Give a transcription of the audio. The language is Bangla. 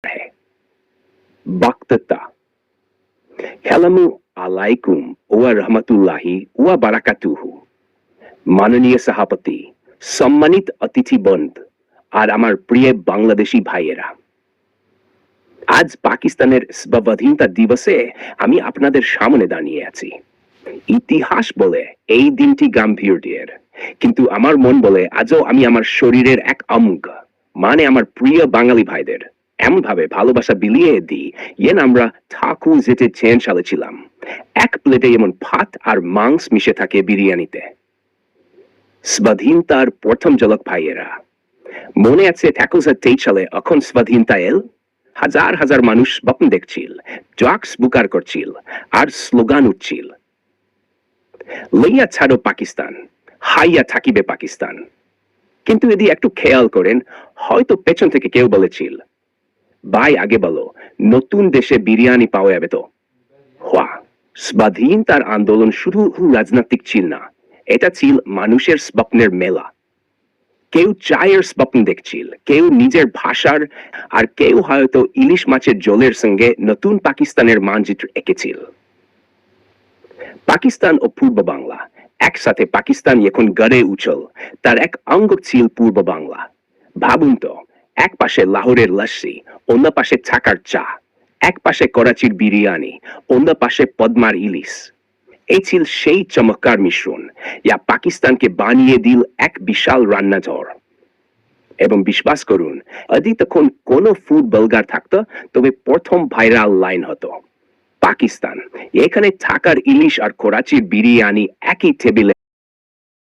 है বক্তৃতা সালামু আলাইকুম ওয়া রাহমাতুল্লাহি ওয়া বারাকাতুহু। মাননীয় সভাপতি, সম্মানিত অতিথিবৃন্দ আর আমার প্রিয় বাংলাদেশি ভাইয়েরা, আজ পাকিস্তানের স্বাধীনতা দিবসে আমি আপনাদের সামনে দাঁড়িয়ে আছি। ইতিহাস বলে এই দিনটি গাম্ভীর্যের, কিন্তু আমার মন বলে আজও আমি আমার শরীরের এক অঙ্গ, মানে আমার প্রিয় বাঙালি ভাইদের এমন ভাবে ভালোবাসা বিলিয়ে দিই যেন আমরা ঠাকুর যেতে চেন চালেছিলাম। এক প্লেটে এমন ভাত আর মাংস মিশে থাকে বিরিয়ানিতে। স্বাধীনতার প্রথম ঝলক ভাইয়েরা, মনে আছে 1923 সালে এখন স্বাধীনতা এল? হাজার হাজার মানুষ স্বপ্ন দেখছিল, ড্রাগস বুকার করছিল আর স্লোগান উঠছিল, লইয়া ছাড়ো পাকিস্তান, হাইয়া থাকিবে পাকিস্তান। কিন্তু যদি একটু খেয়াল করেন, হয়তো পেছন থেকে কেউ বলেছিল, ভাই আগে বলো, নতুন দেশে বিরিয়ানি পাওয়া যাবে তো? হওয়া স্বাধীনতার আন্দোলন শুধু রাজনৈতিক ছিল না, এটা ছিল মানুষের স্বপ্নের মেলা। কেউ চায়ের স্বপ্ন দেখছিল, কেউ নিজের ভাষার, আর কেউ হয়তো ইলিশ মাছের ঝোলের সঙ্গে নতুন পাকিস্তানের মানচিত্র এঁকেছিল। পাকিস্তান ও পূর্ব বাংলা একসাথে পাকিস্তান এখন গড়ে উঠল, তার এক অঙ্গ ছিল পূর্ব বাংলা। ভাবুন তো, এক পাশে লাহোরের লস্যি, অন্য পাশে ঢাকার চা, এক পাশে করাচির বিরিয়ানি, অন্য পাশে পদ্মার ইলিশ। এই ছিল সেই চমৎকার মিশ্রণ যা পাকিস্তানকে বানিয়ে দিল এক বিশাল রান্নাঘর। এবং বিশ্বাস করুন, যদি তখন কোনো ফুড ব্লগার থাকতো, তবে প্রথম ভাইরাল লাইন হতো, পাকিস্তান, এখানে ঢাকার ইলিশ আর করাচির বিরিয়ানি একই টেবিলে